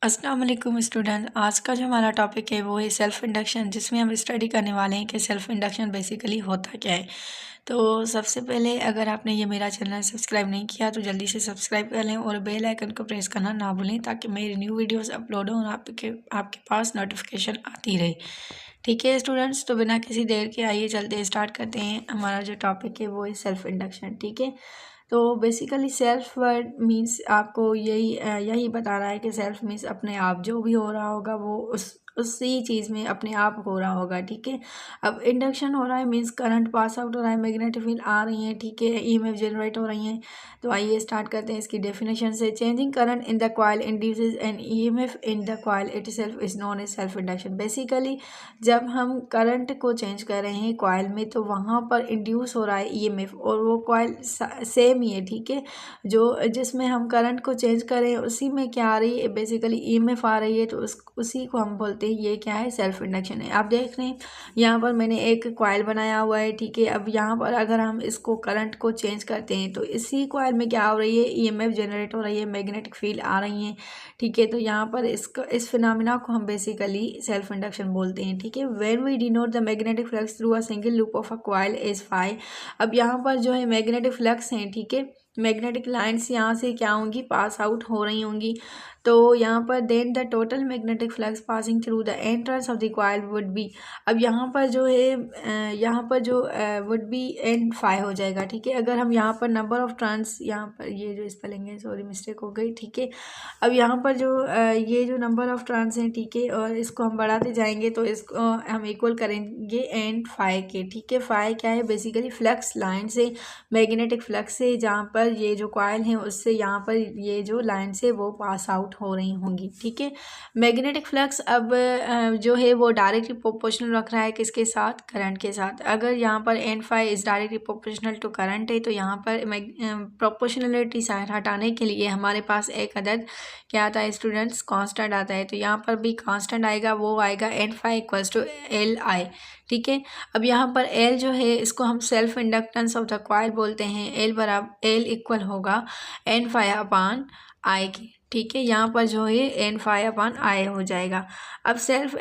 अस्सलाम वालेकुम स्टूडेंट। आज का जो हमारा टॉपिक है वो है सेल्फ़ इंडक्शन, जिसमें हम स्टडी करने वाले हैं कि सेल्फ़ इंडक्शन बेसिकली होता क्या है। तो सबसे पहले अगर आपने ये मेरा चैनल सब्सक्राइब नहीं किया तो जल्दी से सब्सक्राइब कर लें और बेल आइकन को प्रेस करना ना भूलें ताकि मेरी न्यू वीडियोस अपलोड हों और आपके पास नोटिफिकेशन आती रहे। ठीक है स्टूडेंट्स, तो बिना किसी देर के आइए चलते हैं, स्टार्ट करते हैं। हमारा जो टॉपिक है वो है सेल्फ़ इंडक्शन। ठीक है, तो बेसिकली सेल्फ वर्ड मीन्स आपको यही बता रहा है कि सेल्फ मीन्स अपने आप, जो भी हो रहा होगा वो उसी चीज़ में अपने आप हो रहा होगा। ठीक है, अब इंडक्शन हो रहा है मीन्स करंट पास आउट हो रहा है, मैग्नेटिक फील्ड आ रही है। ठीक है, ईएमएफ जनरेट हो रही हैं। तो आइए स्टार्ट करते हैं इसकी डेफिनेशन से। Changing current in the coil induces an EMF in the coil itself is known as self induction. Basically जब हम करंट को चेंज कर रहे हैं कॉइल में तो वहाँ पर इंड्यूस हो रहा है ईएमएफ और वो कॉइल सेम ही है। ठीक है, जो जिसमें हम करंट को चेंज कर रहे हैं उसी में क्या आ रही है, बेसिकली ईएमएफ आ रही है, तो उसी को हम बोलते हैं ये क्या है, सेल्फ इंडक्शन है। आप देख रहे हैं यहाँ पर मैंने एक कॉइल बनाया हुआ है। ठीक है, अब यहाँ पर अगर हम इसको करंट को चेंज करते हैं तो इसी कॉइल में क्या हो रही है, ईएमएफ जनरेट हो रही है, मैग्नेटिक फील्ड आ रही है। ठीक है, तो यहाँ पर इस फिनोमेना को हम बेसिकली सेल्फ इंडक्शन बोलते हैं। ठीक है, when we denote the magnetic flux through a single loop of a coil is phi. अब यहाँ पर जो है मैग्नेटिक फ्लक्स हैं, ठीक है, मैग्नेटिक लाइन्स यहाँ से क्या होंगी, पास आउट हो रही होंगी। तो यहाँ पर then the total magnetic flux passing through the entrance of the coil would be. अब यहाँ पर जो है यहाँ पर जो वुड बी एन फाई हो जाएगा। ठीक है, अगर हम यहाँ पर नंबर ऑफ ट्रांस, यहाँ पर ये जो स्पेलिंग है सॉरी मिस्टेक हो गई। ठीक है, अब यहाँ पर जो ये जो नंबर ऑफ ट्रांस हैं, ठीक है, और इसको हम बढ़ाते जाएंगे तो इसको हम इक्वल करेंगे एंड फाई के। ठीक है, फाई क्या है, बेसिकली फ्लक्स लाइन से, मैग्नेटिक फ्लक्स से, जहाँ पर ये जो कॉइल है उससे यहाँ पर ये जो लाइन से वो पास आउट हो रही होंगी। ठीक है, मैग्नेटिक फ्लक्स अब जो है वो डायरेक्टली प्रोपोर्शनल रख रहा है किसके साथ, करंट के साथ। अगर यहाँ पर N phi is directly proportional to current है तो यहाँ पर प्रोपोर्शनलिटी साइन हटाने के लिए हमारे पास एक अदद क्या आता है स्टूडेंट्स, कांस्टेंट आता है। तो यहाँ पर भी कांस्टेंट आएगा, वो आएगा N phi equals to L I. ठीक है, अब यहाँ पर एल जो है इसको हम self inductance of the coil बोलते हैं। एल इक्वल होगा एन फाई अपान आई के। ठीक है, यहाँ पर जो है एन फाई अपान आई हो जाएगा। अब सेल्फ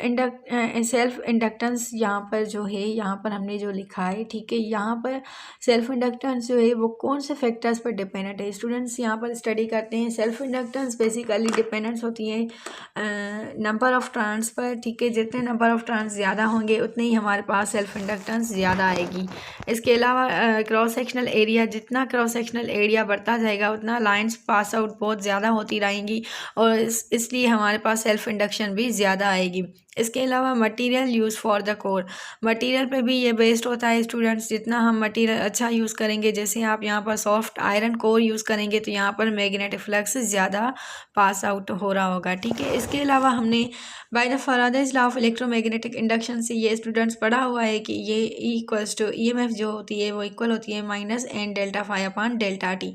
इंडक्टेंस यहाँ पर जो है, यहाँ पर हमने जो लिखा है, ठीक है, यहाँ पर सेल्फ इंडक्टेंस जो है वो कौन से फैक्टर्स पर डिपेंडेंट है। स्टूडेंट्स यहाँ पर स्टडी करते हैं, सेल्फ इंडक्टेंस बेसिकली डिपेंडेंस होती है नंबर ऑफ ट्रांस पर। ठीक है, जितने नंबर ऑफ ट्रांस ज़्यादा होंगे उतनी ही हमारे पास सेल्फ इंडक्टेंस ज़्यादा आएगी। इसके अलावा क्रॉस सेक्शनल एरिया, जितना क्रॉस सेक्शनल एरिया बढ़ता जाएगा उतना लाइंस पास आउट बहुत ज़्यादा होती रहेंगी और इसलिए हमारे पास सेल्फ इंडक्शन भी ज़्यादा आएगी। इसके अलावा material use for the core, material पे भी ये बेस्ड होता है स्टूडेंट्स। जितना हम मटेरियल अच्छा यूज़ करेंगे, जैसे आप यहाँ पर सॉफ्ट आयरन कोर यूज़ करेंगे तो यहाँ पर मैग्नेटिक फ्लक्स ज़्यादा पास आउट हो रहा होगा। ठीक है, इसके अलावा हमने by the Faraday's law of electromagnetic induction से ये स्टूडेंट्स पढ़ा हुआ है कि ये E equals to E M F जो होती है वो इक्वल होती है minus N delta phi upon delta T.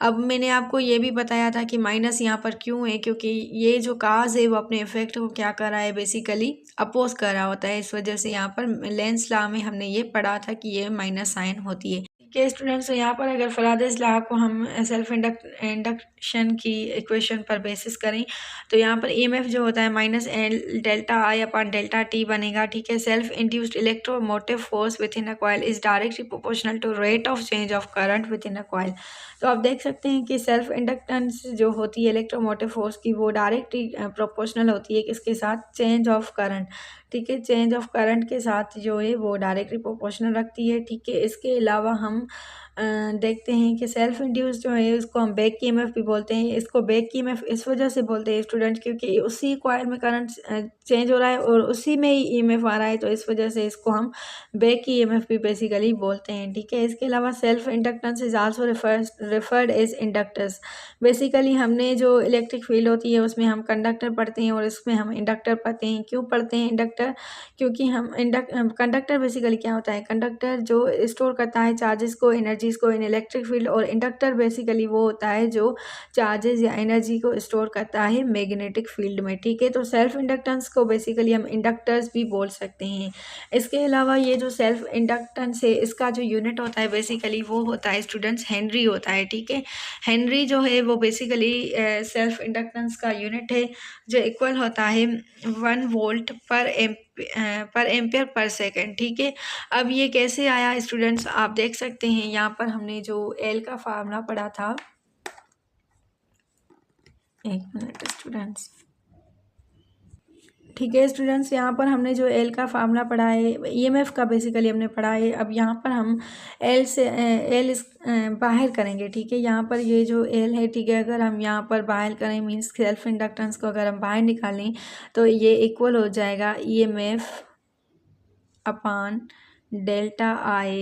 अब मैंने आपको ये भी बताया था कि माइनस यहाँ पर क्यों है, क्योंकि ये जो काज है वो अपने इफेक्ट को क्या कर रहा है, बेसिकली अपोज कर रहा होता है। इस वजह से यहाँ पर लेंस लॉ में हमने ये पढ़ा था कि ये माइनस साइन होती है। ठीक है स्टूडेंट्स, तो यहाँ पर अगर फैराडेज लॉ को हम सेल्फ इंडक्शन की इक्वेशन पर बेसिस करें तो यहाँ पर ईएमएफ जो होता है minus L delta I upon delta T बनेगा। ठीक है, self induced electromotive force within a coil is directly proportional to rate of change of current within a coil. तो आप देख सकते हैं कि सेल्फ इंडक्टेंस जो होती है इलेक्ट्रोमोटिव फोर्स की वो डायरेक्टली प्रोपोर्शनल होती है किसके साथ, चेंज ऑफ करंट। ठीक है, चेंज ऑफ करंट के साथ जो है वो डायरेक्टली प्रोपोर्शनल रखती है। ठीक है, इसके अलावा हम देखते हैं कि सेल्फ इंड्यूस जो है उसको हम बैक ईएमएफ भी बोलते हैं। इसको बैक ईएमएफ इस वजह से बोलते हैं स्टूडेंट क्योंकि उसी कॉइल में करंट चेंज हो रहा है और उसी में ही ईएमएफ आ रहा है, तो इस वजह से इसको हम बैक ईएमएफ भी बेसिकली बोलते हैं। ठीक है, इसके अलावा self inductance is also referred as inductors. Basically हमने जो इलेक्ट्रिक फील्ड होती है उसमें हम कंडक्टर पढ़ते हैं और इसमें हम इंडक्टर पढ़ते हैं। क्यों पढ़ते हैं इंडक्टर, क्योंकि हम कंडक्टर बेसिकली क्या होता है, कंडक्टर जो स्टोर करता है चार्जेस को, एनर्जी चीज़ को इन इलेक्ट्रिक फील्ड। और इंडक्टर बेसिकली वो होता है जो चार्जेस या एनर्जी को स्टोर करता है मैग्नेटिक फील्ड में, ठीक है। तो सेल्फ इंडक्टेंस को बेसिकली हम इंडक्टर्स भी बोल सकते हैं। इसके अलावा ये जो सेल्फ इंडक्टेंस है इसका जो यूनिट होता है बेसिकली वो होता है स्टूडेंट्स हेनरी होता है, ठीक है। हेनरी जो है वो बेसिकली सेल्फ इंडक्टेंस का यूनिट है जो इक्वल होता है 1 वोल्ट पर एम्पियर पर सेकेंड, ठीक है। अब ये कैसे आया स्टूडेंट्स, आप देख सकते हैं यहाँ पर हमने जो एल का फार्मूला पढ़ा था, एक मिनट स्टूडेंट्स, ठीक है स्टूडेंट्स, यहाँ पर हमने जो एल का फार्मूला पढ़ा है ईएमएफ का बेसिकली हमने पढ़ा है। अब यहाँ पर हम एल से एल बाहर करेंगे, ठीक है। यहाँ पर ये जो एल है, ठीक है, अगर हम यहाँ पर बाहर करें मीन्स सेल्फ इंडक्टेंस को अगर हम बाहर निकालें तो ये इक्वल हो जाएगा ईएमएफ अपान डेल्टा आई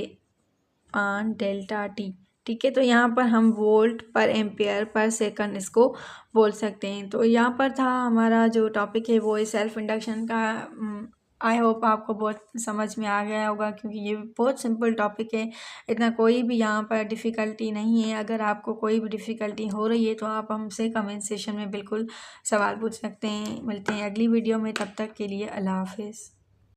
अपान डेल्टा टी, ठीक है। तो यहाँ पर हम वोल्ट पर एम्पियर पर सेकंड इसको बोल सकते हैं। तो यहाँ पर था हमारा जो टॉपिक है वो है सेल्फ इंडक्शन का। आई होप आपको बहुत समझ में आ गया होगा क्योंकि ये बहुत सिंपल टॉपिक है, इतना कोई भी यहाँ पर डिफ़िकल्टी नहीं है। अगर आपको कोई भी डिफ़िकल्टी हो रही है तो आप हमसे कमेंट सेशन में बिल्कुल सवाल पूछ सकते हैं। मिलते हैं अगली वीडियो में, तब तक के लिए अल्लाह हाफिज़।